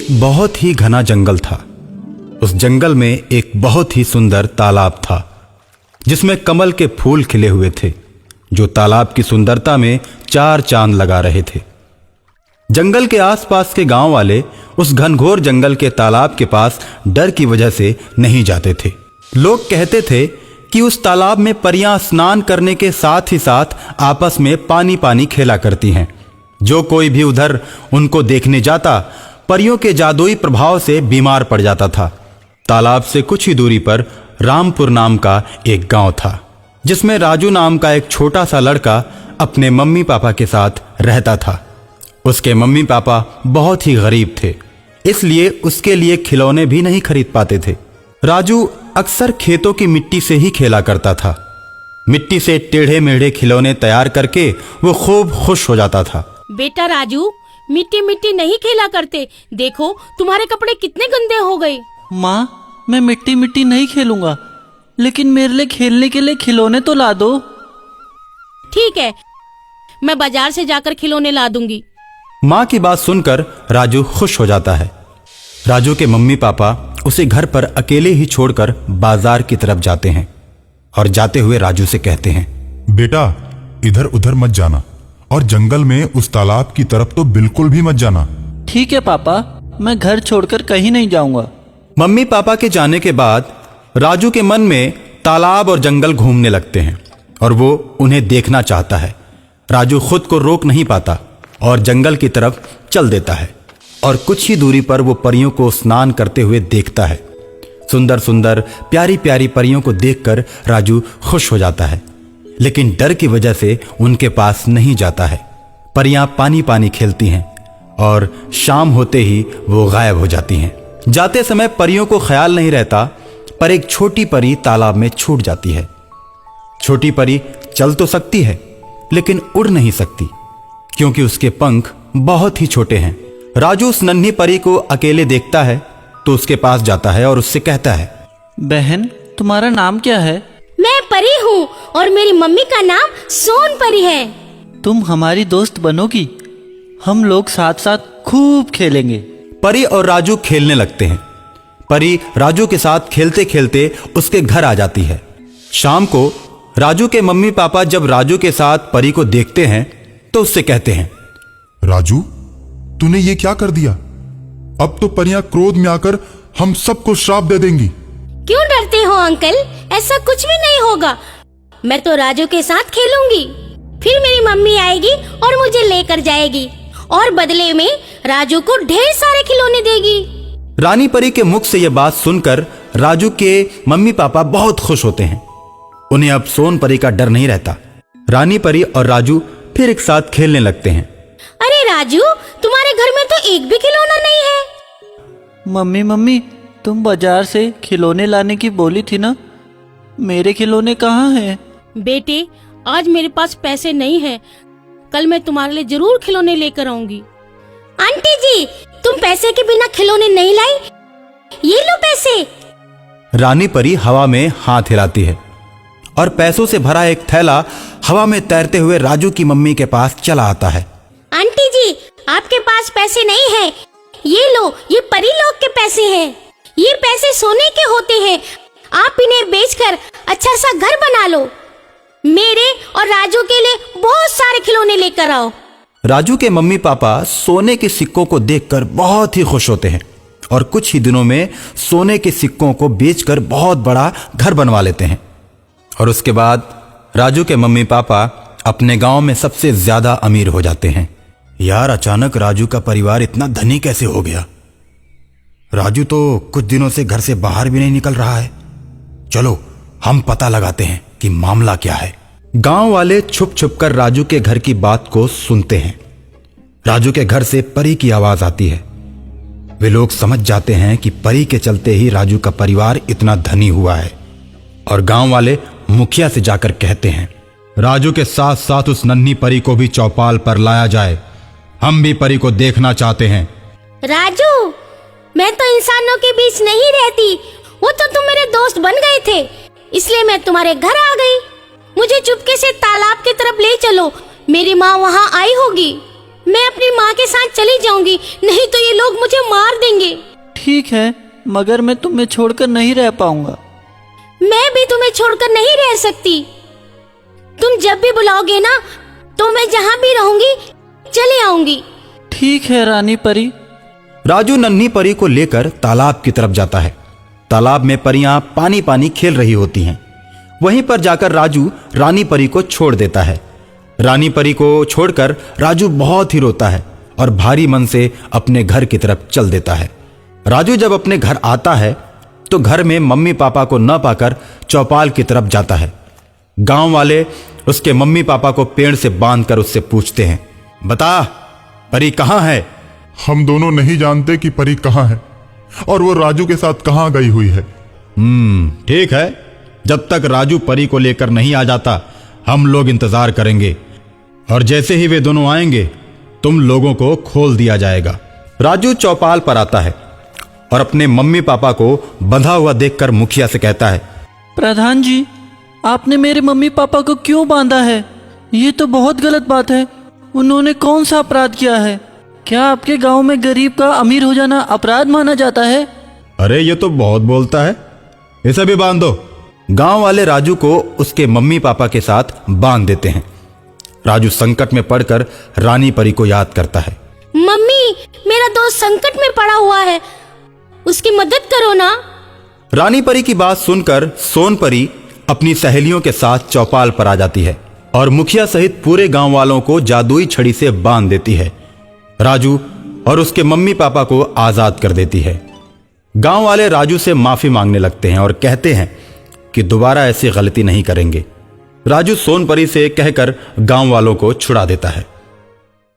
एक बहुत ही घना जंगल था। उस जंगल में एक बहुत ही सुंदर तालाब था जिसमें कमल के फूल खिले हुए थे, जो तालाब की सुंदरता में चार चांद लगा रहे थे। जंगल के आसपास के गांव वाले उस घनघोर जंगल के तालाब के पास डर की वजह से नहीं जाते थे। लोग कहते थे कि उस तालाब में परियां स्नान करने के साथ ही साथ आपस में पानी पानी खेला करती हैं। जो कोई भी उधर उनको देखने जाता परियों के जादुई प्रभाव से बीमार पड़ जाता था। तालाब से कुछ ही दूरी पर रामपुर नाम का एक गांव था जिसमें राजू नाम का एक छोटा सा लड़का अपने मम्मी पापा के साथ रहता था। उसके मम्मी पापा बहुत ही गरीब थे, इसलिए उसके लिए खिलौने भी नहीं खरीद पाते थे। राजू अक्सर खेतों की मिट्टी से ही खेला करता था। मिट्टी से टेढ़े मेढ़े खिलौने तैयार करके वो खूब खुश हो जाता था। बेटा राजू, मिट्टी मिट्टी नहीं खेला करते, देखो तुम्हारे कपड़े कितने गंदे हो गए। माँ, मैं मिट्टी मिट्टी नहीं खेलूंगा, लेकिन मेरे लिए खेलने के लिए खिलौने तो ला दो। ठीक है, मैं बाजार से जाकर खिलौने ला दूंगी। माँ की बात सुनकर राजू खुश हो जाता है। राजू के मम्मी पापा उसे घर पर अकेले ही छोड़कर बाजार की तरफ जाते हैं और जाते हुए राजू से कहते हैं, बेटा इधर उधर मत जाना और जंगल में उस तालाब की तरफ तो बिल्कुल भी मत जाना। ठीक है पापा, मैं घर छोड़कर कहीं नहीं जाऊंगा। मम्मी पापा के जाने के बाद राजू के मन में तालाब और जंगल घूमने लगते हैं और वो उन्हें देखना चाहता है। राजू खुद को रोक नहीं पाता और जंगल की तरफ चल देता है और कुछ ही दूरी पर वो परियों को स्नान करते हुए देखता है। सुंदर सुंदर प्यारी प्यारी परियों को देखकर राजू खुश हो जाता है, लेकिन डर की वजह से उनके पास नहीं जाता है। परियां पानी पानी खेलती हैं और शाम होते ही वो गायब हो जाती हैं। जाते समय परियों को ख्याल नहीं रहता, पर एक छोटी परी तालाब में छूट जाती है। छोटी परी चल तो सकती है लेकिन उड़ नहीं सकती क्योंकि उसके पंख बहुत ही छोटे हैं। राजू उस नन्ही परी को अकेले देखता है तो उसके पास जाता है और उससे कहता है, बहन, तुम्हारा नाम क्या है? मैं परी हूँ और मेरी मम्मी का नाम सोन परी है। तुम हमारी दोस्त बनोगी? हम लोग साथ साथ खूब खेलेंगे। परी और राजू खेलने लगते हैं। परी राजू के साथ खेलते खेलते उसके घर आ जाती है। शाम को राजू के मम्मी पापा जब राजू के साथ परी को देखते हैं तो उससे कहते हैं, राजू तूने ये क्या कर दिया? अब तो परियां क्रोध में आकर हम सबको श्राप दे देंगी। क्यों डरते हो अंकल? ऐसा कुछ भी नहीं होगा। मैं तो राजू के साथ खेलूंगी, फिर मेरी मम्मी आएगी और मुझे लेकर जाएगी और बदले में राजू को ढेर सारे खिलौने देगी। रानी परी के मुख से यह बात सुनकर राजू के मम्मी पापा बहुत खुश होते हैं। उन्हें अब सोन परी का डर नहीं रहता। रानी परी और राजू फिर एक साथ खेलने लगते हैं। अरे राजू, तुम्हारे घर में तो एक भी खिलौना नहीं है। मम्मी मम्मी, तुम बाजार से खिलौने लाने की बोली थी ना, मेरे खिलौने कहाँ हैं? बेटे, आज मेरे पास पैसे नहीं है, कल मैं तुम्हारे लिए जरूर खिलौने लेकर आऊंगी। आंटी जी, तुम पैसे के बिना खिलौने नहीं लाई? ये लो पैसे। रानी परी हवा में हाथ हिलाती है और पैसों से भरा एक थैला हवा में तैरते हुए राजू की मम्मी के पास चला आता है। आंटी जी, आपके पास पैसे नहीं है? ये लो, ये परी लोग के पैसे हैं। ये पैसे सोने के होते हैं, आप इन्हें बेचकर अच्छा सा घर बना लो। मेरे और राजू के लिए बहुत सारे खिलौने लेकर आओ। राजू के मम्मी पापा सोने के सिक्कों को देखकर बहुत ही खुश होते हैं और कुछ ही दिनों में सोने के सिक्कों को बेचकर बहुत बड़ा घर बनवा लेते हैं। और उसके बाद राजू के मम्मी पापा अपने गांव में सबसे ज्यादा अमीर हो जाते हैं। यार, अचानक राजू का परिवार इतना धनी कैसे हो गया? राजू तो कुछ दिनों से घर से बाहर भी नहीं निकल रहा है। चलो हम पता लगाते हैं कि मामला क्या है। गांव वाले छुप छुप कर राजू के घर की बात को सुनते हैं। राजू के घर से परी की आवाज आती है। वे लोग समझ जाते हैं कि परी के चलते ही राजू का परिवार इतना धनी हुआ है और गांव वाले मुखिया से जाकर कहते हैं, राजू के साथ साथ उस नन्ही परी को भी चौपाल पर लाया जाए। हम भी परी को देखना चाहते हैं। राजू, मैं तो इंसानों के बीच नहीं रहती, वो तो तुम मेरे दोस्त बन गए थे, इसलिए मैं तुम्हारे घर आ गई। मुझे चुपके से तालाब की तरफ ले चलो, मेरी माँ वहाँ आई होगी। मैं अपनी माँ के साथ चली जाऊंगी, नहीं तो ये लोग मुझे मार देंगे। ठीक है, मगर मैं तुम्हें छोड़कर नहीं रह पाऊंगा। मैं भी तुम्हें छोड़कर नहीं रह सकती। तुम जब भी बुलाओगे ना तो मैं जहाँ भी रहूंगी चले आऊंगी। ठीक है रानी परी। राजू नन्ही परी को लेकर तालाब की तरफ जाता है। तालाब में परियां पानी पानी खेल रही होती हैं। वहीं पर जाकर राजू रानी परी को छोड़ देता है। रानी परी को छोड़कर राजू बहुत ही रोता है और भारी मन से अपने घर की तरफ चल देता है। राजू जब अपने घर आता है तो घर में मम्मी पापा को न पाकर चौपाल की तरफ जाता है। गांव वाले उसके मम्मी पापा को पेड़ से बांधकर उससे पूछते हैं, बता परी कहाँ है? हम दोनों नहीं जानते कि परी कहाँ है और वो राजू के साथ कहाँ गई हुई है। ठीक है, जब तक राजू परी को लेकर नहीं आ जाता हम लोग इंतजार करेंगे और जैसे ही वे दोनों आएंगे तुम लोगों को खोल दिया जाएगा। राजू चौपाल पर आता है और अपने मम्मी पापा को बंधा हुआ देखकर मुखिया से कहता है, प्रधान जी, आपने मेरे मम्मी पापा को क्यों बांधा है? ये तो बहुत गलत बात है। उन्होंने कौन सा अपराध किया है? क्या आपके गांव में गरीब का अमीर हो जाना अपराध माना जाता है? अरे ये तो बहुत बोलता है, इसे भी बांध दो। गांव वाले राजू को उसके मम्मी पापा के साथ बांध देते हैं। राजू संकट में पड़कर रानी परी को याद करता है। मम्मी, मेरा दोस्त संकट में पड़ा हुआ है, उसकी मदद करो ना। रानी परी की बात सुनकर सोन परी अपनी सहेलियों के साथ चौपाल पर आ जाती है और मुखिया सहित पूरे गांव वालों को जादुई छड़ी से बांध देती है। राजू और उसके मम्मी पापा को आजाद कर देती है। गांव वाले राजू से माफी मांगने लगते हैं और कहते हैं कि दोबारा ऐसी गलती नहीं करेंगे। राजू सोन परी से कहकर गांव वालों को छुड़ा देता है।